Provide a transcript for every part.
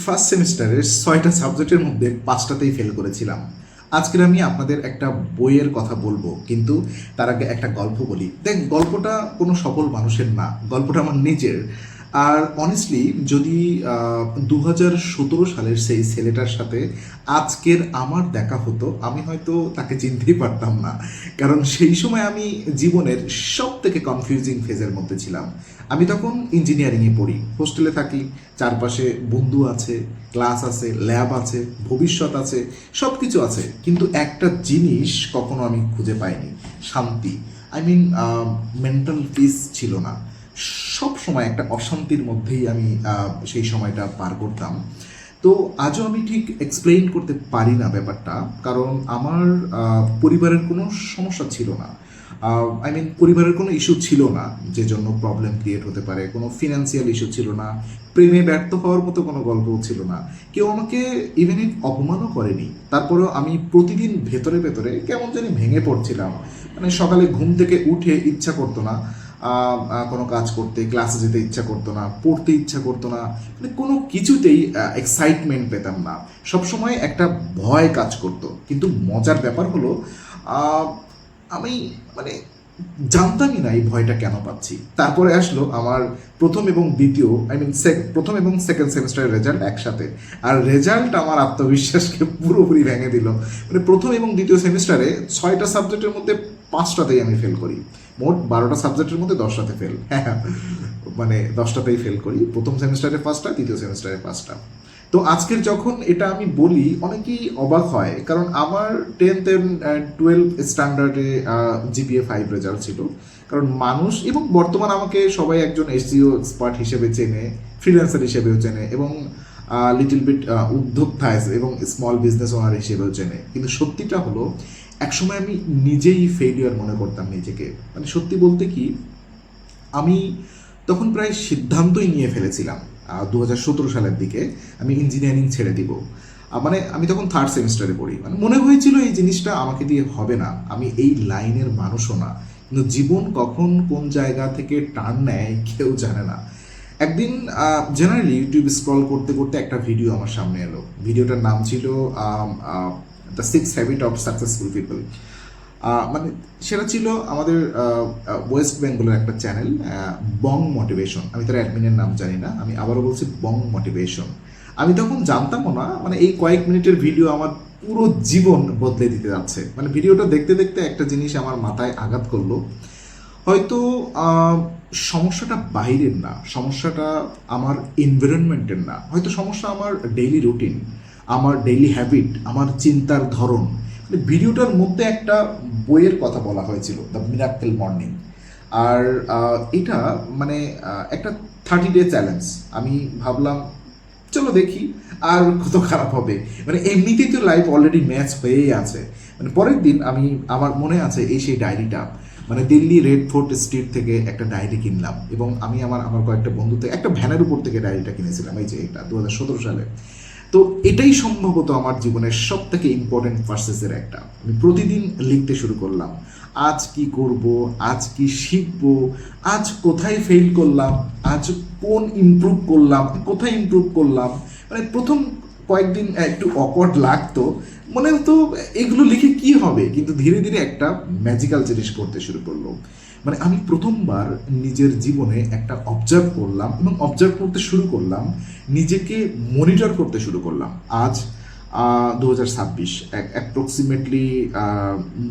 First সেমিস্টারের 6টা সাবজেক্টের মধ্যে 5টাতেই ফেল করেছিলাম। আজকের আমি আপনাদের একটা বইয়ের কথা বলবো, কিন্তু তার আগে একটা গল্প বলি। দেখ, গল্পটা কোনো সফল মানুষের না, গল্পটা আমার নিজের। আর অনেস্টলি যদি 2017 সালের সেই ছেলেটার সাথে আজকের আমার দেখা হতো, আমি হয়তো তাকে চিনতেই পারতাম না। কারণ সেই সময় আমি জীবনের সব থেকে কনফিউজিং ফেজের মধ্যে ছিলাম। আমি তখন ইঞ্জিনিয়ারিংয়ে পড়ি, হোস্টেলে থাকি, চারপাশে বন্ধু আছে, ক্লাস আছে, ল্যাব আছে, ভবিষ্যৎ আছে, সব কিছু আছে, কিন্তু একটা জিনিস কখনো আমি খুঁজে পাইনি, শান্তি। আই মিন মেন্টাল পিস ছিল না। সব সময় একটা অশান্তির মধ্যেই আমি সেই সময়টা পার করতাম। তো আজও আমি ঠিক এক্সপ্লেইন করতে পারি না ব্যাপারটা, কারণ আমার পরিবারের কোনো সমস্যা ছিল না। আই মিন পরিবারের কোনো ইস্যু ছিল না যে জন্য প্রবলেম ক্রিয়েট হতে পারে, কোনো ফিনান্সিয়াল ইস্যু ছিল না, প্রেমে ব্যর্থ হওয়ার মতো কোনো গল্পও ছিল না, কেউ আমাকে ইভেন অপমানও করেনি। তারপরেও আমি প্রতিদিন ভেতরে ভেতরে কেমন জানি ভেঙে পড়ছিলাম। মানে সকালে ঘুম থেকে উঠে ইচ্ছা করতো না কোনো কাজ করতে, ক্লাসে যেতে ইচ্ছা করতো না, পড়তে ইচ্ছা করতো না, মানে কোনো কিছুতেই এক্সাইটমেন্ট পেতাম না। সবসময় একটা ভয় কাজ করতো। কিন্তু মজার ব্যাপার হলো আমি মানে জানতামই না এই ভয়টা কেন পাচ্ছি। তারপরে আসলো আমার প্রথম এবং দ্বিতীয়, আই মিন প্রথম এবং সেকেন্ড সেমিস্টারের রেজাল্ট একসাথে। আর রেজাল্ট আমার আত্মবিশ্বাসকে পুরোপুরি ভেঙে দিল। মানে প্রথম এবং দ্বিতীয় সেমিস্টারে 6টা সাবজেক্টের মধ্যে 5টাতেই আমি ফেল করি। মোট 12টা সাবজেক্টের মধ্যে 10টাতে ফেল। হ্যাঁ, মানে 10টাতেই ফেল করি। প্রথম সেমিস্টারে 5টা, দ্বিতীয় সেমিস্টারে 5টা। তো আজকের যখন এটা আমি বলি, অনেকেই অবাক হয়, কারণ আমার 10th and 12 স্ট্যান্ডার্ডে জিপিএ 5 রেজাল্ট ছিল। কারণ মানুষ এবং বর্তমান আমাকে সবাই একজন এসইও এক্সপার্ট হিসেবে চেনে, ফ্রিল্যান্সার হিসেবেও চেনে, এবং লিটল বিট উদ্যোক্তা এবং স্মল বিজনেস ওনার হিসেবেও চেনে। কিন্তু সত্যিটা হলো, একসময় আমি নিজেই ফেলিয়ার মনে করতাম নিজেকে। মানে সত্যি বলতে কি, আমি তখন প্রায় সিদ্ধান্তই নিয়ে ফেলেছিলাম 2017 সালের দিকে আমি ইঞ্জিনিয়ারিং ছেড়ে দিব। মানে আমি তখন 3rd সেমিস্টারে পড়ি। মানে মনে হয়েছিল এই জিনিসটা আমাকে দিয়ে হবে না, আমি এই লাইনের মানুষও না। কিন্তু জীবন কখন কোন জায়গা থেকে টার্ন নেয় কেউ জানে না। একদিন জেনারেলি ইউটিউব স্ক্রল করতে করতে একটা ভিডিও আমার সামনে এলো। ভিডিওটার নাম ছিল the 6 habit of successful people. মানে সেটা ছিল আমাদের ওয়েস্ট বেঙ্গলের একটা চ্যানেল, বং মোটিভেশন। আমি তার অ্যাডমিনের নাম জানি না, আমি আবারও বলছি বং মোটিভেশন। আমি তখন জানতামও না, মানে এই কয়েক মিনিটের ভিডিও আমার পুরো জীবন বদলে দিতে যাচ্ছে। মানে ভিডিওটা দেখতে দেখতে একটা জিনিস আমার মাথায় আঘাত করলো। হয়তো সমস্যাটা বাইরের না, সমস্যাটা আমার এনভায়রনমেন্টের না, হয়তো সমস্যা আমার ডেইলি রুটিন, আমার ডেইলি হ্যাবিট, আমার চিন্তার ধরন। ভিডিওটার মধ্যে একটা বইয়ের কথা বলা হয়েছিল, দ্য মিরাক্কেল মর্নিং। আর এটা মানে একটা 30 ডে চ্যালেঞ্জ। আমি ভাবলাম চলো দেখি আর কত খারাপ হবে। মানে এমনিতেই তো লাইফ অলরেডি ম্যাচ হয়েই আছে। মানে পরের দিন আমি, আমার মনে আছে এই সেই ডায়েরিটা, মানে দিল্লি রেড ফোর্ট স্ট্রিট থেকে একটা ডায়েরি কিনলাম, এবং আমি আমার কয়েকটা বন্ধুতে একটা ভ্যানের উপর থেকে ডায়েরিটা কিনেছিলাম, এই যে এটা 2017 সালে। তো এটাই সম্ভবত আমার জীবনের সব থেকে ইম্পর্টেন্ট ভার্সেসের একটা। আমি প্রতিদিন লিখতে শুরু করলাম, আজ কি করব, আজ কি শিখব, আজ কোথায় ফেল করলাম, আজ কোন ইমপ্রুভ করলাম, কোথায় ইমপ্রুভ করলাম। মানে প্রথম কয়েকদিন একটু অকওয়ার্ড লাগতো, মনে হতো এগুলো লিখে কি হবে, কিন্তু ধীরে ধীরে একটা ম্যাজিক্যাল জিনিস করতে শুরু করলো। মানে আমি প্রথমবার নিজের জীবনে একটা অবজার্ভ করলাম, এবং অবজার্ভ করতে শুরু করলাম, নিজেকে মনিটর করতে শুরু করলাম। আজ 2026, অ্যাপ্রক্সিমেটলি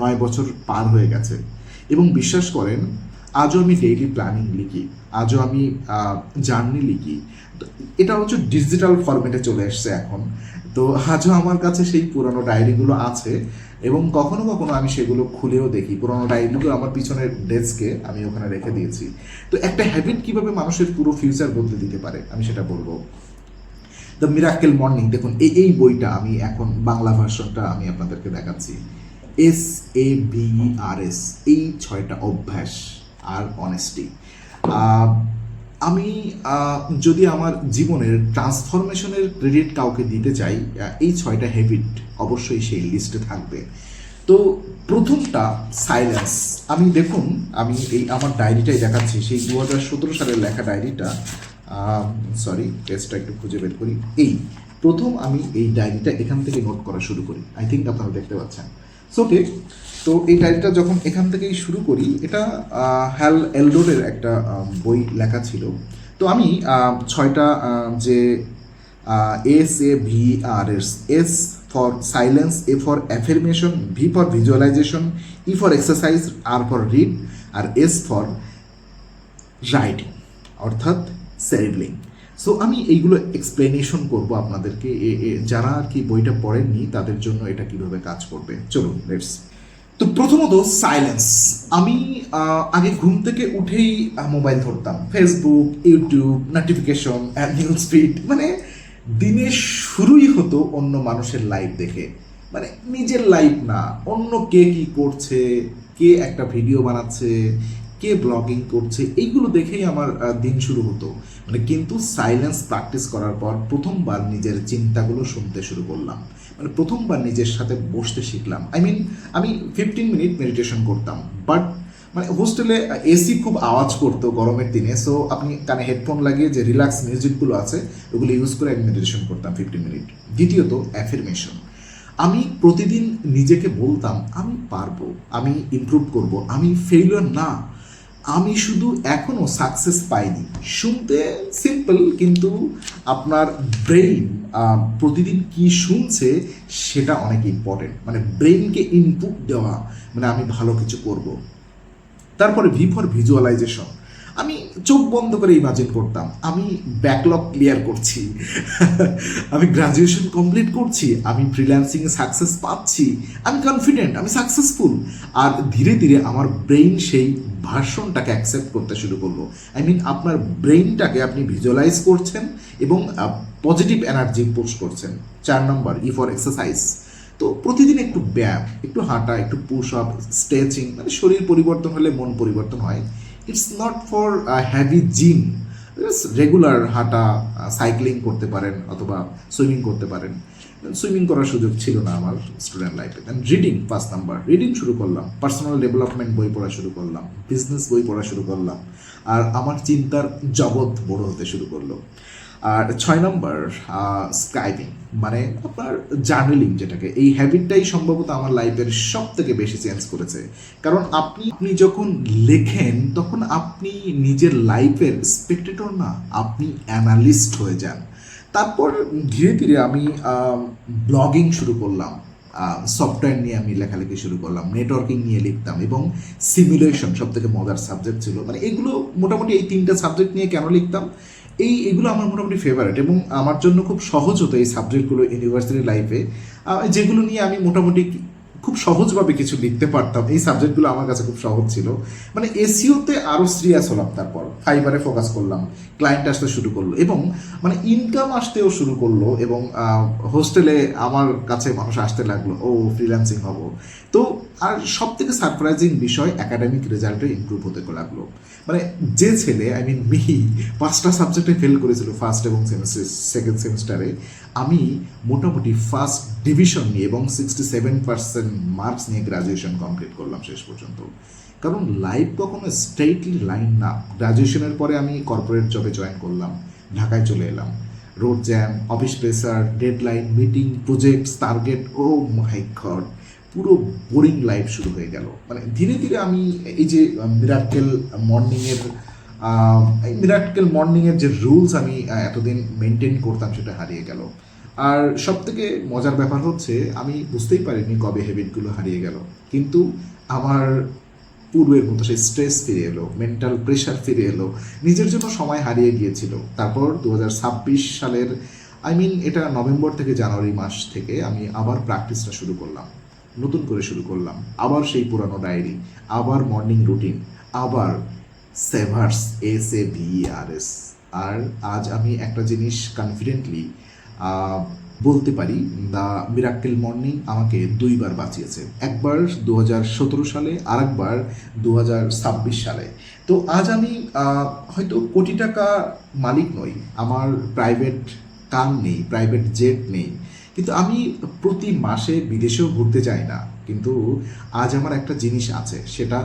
9 বছর পার হয়ে গেছে, এবং বিশ্বাস করেন আজও আমি ডেইলি প্ল্যানিং লিখি, আজও আমি জার্নি লিখি। এটা হচ্ছে ডিজিটাল ফরম্যাটে চলে এসছে এখন। তো আজও আমার কাছে সেই পুরনো ডায়েরিগুলো আছে, এবং কখনো কখনো আমি সেগুলো খুলেও দেখি। পুরোনো ডায়েরিগুলো আমার পিছনের ডেস্কে আমি ওখানে রেখে দিয়েছি। তো একটা হ্যাবিট কিভাবে মানুষের পুরো ফিউচার বদলে দিতে পারে আমি সেটা বলবো। দ্য মিরাক্কেল মর্নিং, দেখুন এই বইটা আমি এখন বাংলা ভার্সনটা আমি আপনাদেরকে দেখাচ্ছি। SAVERS, এই 6টা অভ্যাস আর অনেস্টি। আমি যদি আমার জীবনের ট্রান্সফরমেশনের ক্রেডিট কাউকে দিতে চাই, এই 6টা হ্যাবিট অবশ্যই সেই লিস্টে থাকবে। তো প্রথমটা সাইলেন্স। আমি দেখুন, আমি এই আমার ডায়েরিটাই দেখাচ্ছি, সেই 2017 সালের লেখা ডায়েরিটা। সরি, পেজটা একটু খুঁজে বের করি। এই প্রথম আমি এই ডায়েরিটা এখান থেকে নোট করা শুরু করি। আই থিঙ্ক আপনারা দেখতে পাচ্ছেন। ওকে, তো এই ডায়েরিটা যখন এখান থেকেই শুরু করি, এটা হ্যাল এলডোরের একটা বই লেখা ছিল। তো আমি ছয়টা যে SAVERS, S for silence, A for affirmation, V for visualisation, E for exercise, R for read, আর এস ফর রাইটিং, অর্থাৎ সেরিবলিং। সো আমি এইগুলো এক্সপ্লেনেশন করব আপনাদেরকে, যারা আর কি বইটা পড়েননি তাদের জন্য এটা কিভাবে কাজ করবে। চলুন লেটস। তো প্রথমত সাইলেন্স। আমি আগে ঘুম থেকে উঠেই মোবাইল ধরতাম, Facebook, YouTube, notification, news feed, মানে দিনের শুরুই হতো অন্য মানুষের লাইভ দেখে, মানে নিজের লাইভ না, অন্য কে কি করছে, কে একটা ভিডিও বানাচ্ছে, কে ব্লগিং করছে, এইগুলো দেখেই আমার দিন শুরু হতো। মানে কিন্তু সাইলেন্স প্র্যাকটিস করার পর প্রথমবার নিজের চিন্তাগুলো শুনতে শুরু করলাম, মানে প্রথমবার নিজের সাথে বসতে শিখলাম। আমি 15 মিনিট মেডিটেশন করতাম, বাট মানে হোস্টেলে এসি খুব আওয়াজ করতো গরমের দিনে, সো আপনি কানে হেডফোন লাগিয়ে যে রিল্যাক্স মিউজিকগুলো আছে ওগুলো ইউজ করে আমি মেডিটেশন করতাম 15 মিনিট। দ্বিতীয়ত অ্যাফার্মেশন। আমি প্রতিদিন নিজেকে বলতাম আমি পারবো, আমি ইমপ্রুভ করব, আমি ফেইলিওর না, আমি শুধু এখনও সাকসেস পাইনি। শুনতে সিম্পল, কিন্তু আপনার ব্রেইন প্রতিদিন কি শুনছে সেটা অনেক ইম্পর্টেন্ট। মানে ব্রেইনকে ইনপুট দেওয়া, মানে আমি ভালো কিছু করব। তারপরে ভি ফর ভিজুয়ালাইজেশন। আমি চোখ বন্ধ করে ইমাজিন করতাম আমি ব্যাকলগ ক্লিয়ার করছি, আমি গ্রাজুয়েশন কমপ্লিট করছি, আমি ফ্রিল্যান্সিংয়ে সাকসেস পাচ্ছি, আমি কনফিডেন্ট, আমি সাকসেসফুল। আর ধীরে ধীরে আমার ব্রেইন সেই ভার্সনটাকে অ্যাকসেপ্ট করতে শুরু করলো। আপনার ব্রেইনটাকে আপনি ভিজুয়ালাইজ করছেন এবং পজিটিভ এনার্জি পোস্ট করছেন। 4 নম্বর ই ফর এক্সারসাইজ। তো প্রতিদিন একটু ব্যায়াম, একটু হাঁটা, একটু পুশ আপ, স্ট্রেচিং, মানে শরীর পরিবর্তন হলে মন পরিবর্তন হয়। It's not for heavy gym, regular হাঁটা, সাইক্লিং করতে পারেন অথবা সুইমিং করতে পারেন। সুইমিং করার সুযোগ ছিল না আমার স্টুডেন্ট লাইফে। দেন রিডিং, 5 নাম্বার, রিডিং শুরু করলাম, পার্সোনাল ডেভেলপমেন্ট বই পড়া শুরু করলাম, বিজনেস বই পড়া শুরু করলাম, আর আমার চিন্তার জগৎ বড় হতে শুরু করলো। আর 6 নম্বর স্ক্রাইবিং, মানে আপনার জার্নালিং, যেটাকে এই হ্যাবিটটাই সম্ভবত আমার লাইফের সব থেকে বেশি চেঞ্জ করেছে। কারণ আপনি যখন লেখেন তখন আপনি নিজের লাইফের স্পেক্টেটর না, আপনি অ্যানালিস্ট হয়ে যান। তারপর ধীরে ধীরে আমি ব্লগিং শুরু করলাম, সফটওয়্যার নিয়ে আমি লেখালেখি শুরু করলাম, নেটওয়ার্কিং নিয়ে লিখতাম, এবং সিমুলেশন সব থেকে মজার সাবজেক্ট ছিল। মানে এগুলো মোটামুটি এই 3টা সাবজেক্ট নিয়ে কেন লিখতাম, এগুলো আমার মোটামুটি ফেভারিট, এবং আমার জন্য খুব সহজ হতো এই সাবজেক্টগুলো ইউনিভার্সিটি লাইফে, যেগুলো নিয়ে আমি মোটামুটি খুব সহজভাবে কিছু লিখতে পারতাম। এই সাবজেক্টগুলো আমার কাছে খুব সহজ ছিল। মানে এসইওতে আরও সিরিয়াস হলাম, তারপর ফাইবারে ফোকাস করলাম, ক্লায়েন্ট আসতে শুরু করলো, এবং মানে ইনকাম আসতেও শুরু করলো, এবং হোস্টেলে আমার কাছে মানুষ আসতে লাগলো, ও ফ্রিল্যান্সিং হবো। তো আর সব থেকে সারপ্রাইজিং বিষয়, একাডেমিক রেজাল্টে ইমপ্রুভ হতে লাগলো। মানে যে ছেলে মিহি 5টা সাবজেক্টে ফেল করেছিল ফার্স্ট এবং সেকেন্ড সেমিস্টারে, আমি মোটামুটি ফার্স্ট ডিভিশন নিয়ে এবং 67% মার্কস নিয়ে গ্রাজুয়েশন কমপ্লিট করলাম শেষ পর্যন্ত। কারণ লাইফ কখনো স্ট্রেইটলি লাইন না। গ্রাজুয়েশনের পরে আমি কর্পোরেট জবে জয়েন করলাম, ঢাকায় চলে এলাম। Road jam, office pressure, deadline, meeting, projects, target, oh my God, পুরো বোরিং লাইফ শুরু হয়ে গেল। মানে ধীরে ধীরে আমি এই যে মিরাক্কেল মর্নিংয়ের যে রুলস আমি এতদিন মেনটেন করতাম সেটা হারিয়ে গেল। আর সব থেকে মজার ব্যাপার হচ্ছে, আমি বুঝতেই পারিনি কবে হ্যাবিটগুলো হারিয়ে গেল, কিন্তু আমার পূর্বের মতো সেই স্ট্রেস ফিরে এলো, মেন্টাল প্রেশার ফিরে এলো, নিজের জন্য সময় হারিয়ে গিয়েছিল। তারপর 2026 সালের এটা নভেম্বর থেকে জানুয়ারি মাস থেকে আমি আবার প্র্যাকটিসটা শুরু করলাম, নতুন করে শুরু করলাম, আবার সেই পুরানো ডায়েরি, আবার মর্নিং রুটিন, আবার সেভার্স, SAVERS। আর আজ আমি একটা জিনিস কনফিডেন্টলি বলতে পারি, দ্য মিরাক্কেল মর্নিং আমাকে 2বার বাঁচিয়েছে, একবার 2017 সালে, আর একবার 2026 সালে। তো আজ আমি হয়তো কোটি টাকা মালিক নই, আমার প্রাইভেট কার নেই, প্রাইভেট জেট নেই, কিন্তু আমি প্রতি মাসে বিদেশেও ঘুরতে যাই না, কিন্তু আজ আমার একটা জিনিস আছে, সেটা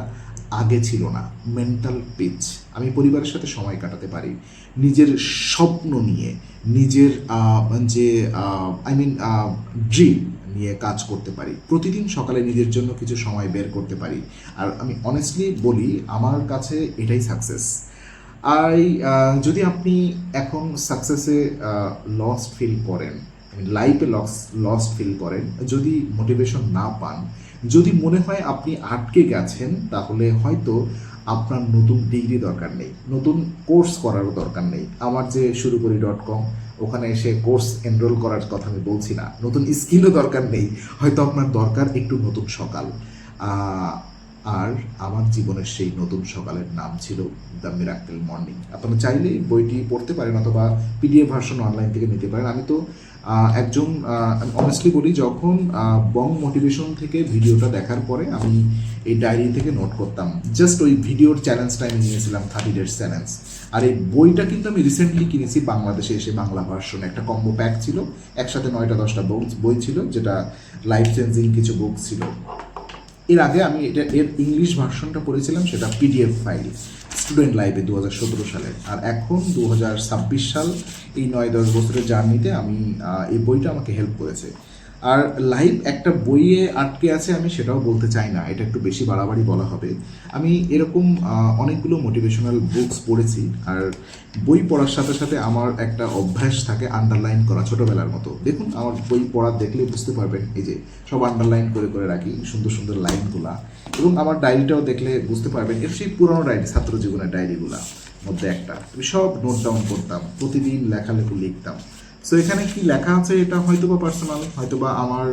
আগে ছিল না, মেন্টাল পিচ। আমি পরিবারের সাথে সময় কাটাতে পারি, নিজের স্বপ্ন নিয়ে, নিজের যে ড্রিম নিয়ে কাজ করতে পারি, প্রতিদিন সকালে নিজের জন্য কিছু সময় বের করতে পারি। আর আমি অনেস্টলি বলি, আমার কাছে এটাই সাকসেস। যদি আপনি এখন সাকসেসে লস্ট ফিল করেন, লাইফে লস্ট ফিল করেন, যদি মোটিভেশন না পান, যদি মনে হয় আপনি আটকে গেছেন, তাহলে হয়তো আপনার নতুন ডিগ্রি দরকার নেই, নতুন কোর্স করারও দরকার নেই। আমার যে শুরুকরি.com, ওখানে এসে কোর্স এনরোল করার কথা আমি বলছি না, নতুন স্কিলও দরকার নেই, হয়তো আপনার দরকার একটু নতুন সকাল। আর আমার জীবনের সেই নতুন সকালের নাম ছিল দ্য মিরাক্কেল মর্নিং। আপনারা চাইলে বইটি পড়তে পারেন অথবা পিডিএফ ভার্সন অনলাইন থেকে নিতে পারেন। আমি তো একজন, অনেস্টলি বলি, যখন বং মোটিভেশন থেকে ভিডিওটা দেখার পরে আমি এই ডায়েরি থেকে নোট করতাম, জাস্ট ওই ভিডিওর চ্যালেঞ্জটা আমি নিয়েছিলাম 30 ডেজ চ্যালেঞ্জ। আর এই বইটা কিন্তু আমি রিসেন্টলি কিনেছি বাংলাদেশে এসে, বাংলা ভার্সন, একটা কম্বো প্যাক ছিল, একসাথে 9টা-10টা বই ছিল, যেটা লাইফ চেঞ্জিং কিছু বুক ছিল। এর আগে আমি এর ইংলিশ ভার্সনটা পড়েছিলাম, সেটা পিডিএফ ফাইল, স্টুডেন্ট লাইফে 2017 সালে। আর এখন 2026 সাল, এই 9-10 বছরের জার্নিতে আমি এই বইটা আমাকে হেল্প করেছে। আর লাইফ একটা বইয়ে আটকে আছে আমি সেটাও বলতে চাই না, এটা একটু বেশি বাড়াবাড়ি বলা হবে। আমি এরকম অনেকগুলো মোটিভেশনাল বুকস পড়েছি। আর বই পড়ার সাথে সাথে আমার একটা অভ্যাস থাকে আন্ডারলাইন করা, ছোটোবেলার মতো। দেখুন, আমার বই পড়ার দেখলে বুঝতে পারবেন, এই যে সব আন্ডারলাইন করে করে রাখি সুন্দর সুন্দর লাইনগুলা। এবং আমার ডায়েরিটাও দেখলে বুঝতে পারবেন, এর সেই পুরনো ডায়েরি, ছাত্র জীবনের ডায়েরিগুলা মধ্যে একটা, আমি সব নোট ডাউন করতাম, প্রতিদিন লেখালেখি লিখতাম। সো এখানে কি লেখা আছে, এটা হয়তো বা পার্সোনাল, হয়তো বা আমার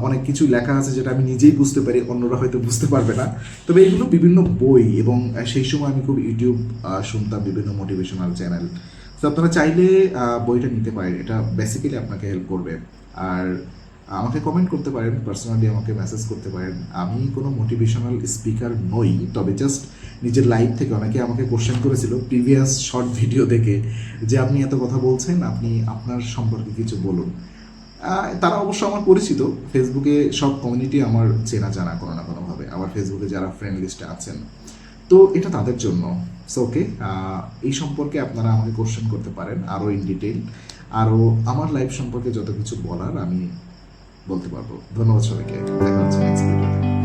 অনেক কিছু লেখা আছে যেটা আমি নিজেই বুঝতে পারি, অন্যরা হয়তো বুঝতে পারবে না। তবে এগুলো বিভিন্ন বই, এবং সেই সময় আমি খুব ইউটিউব শুনতাম, বিভিন্ন মোটিভেশনাল চ্যানেল। তো আপনারা চাইলে বইটা নিতে পারেন, এটা বেসিক্যালি আপনাকে হেল্প করবে। আর আমাকে কমেন্ট করতে পারেন, পার্সোনালি আমাকে মেসেজ করতে পারেন। আমি কোনো মোটিভেশনাল স্পিকার নই, তবে জাস্ট নিজের লাইফ থেকে অনেকে আমাকে কোশ্চেন করেছিল প্রিভিয়াস শর্ট ভিডিও দেখে, যে আপনি এত কথা বলছেন, আপনি আপনার সম্পর্কে কিছু বলুন। তারা অবশ্য আমার পরিচিত, ফেসবুকে সব কমিউনিটি আমার চেনা জানা কোনো না কোনোভাবে, আমার ফেসবুকে যারা ফ্রেন্ড লিস্টে আছেন, তো এটা তাদের জন্য। সো ওকে, এই সম্পর্কে আপনারা আমাকে কোশ্চেন করতে পারেন আরও ইন ডিটেইল, আরও আমার লাইফ সম্পর্কে যত কিছু বলার আমি বলতে পারবো। ধন্যবাদ সবাইকে, দেখা হচ্ছে নেক্সট ভিডিওতে।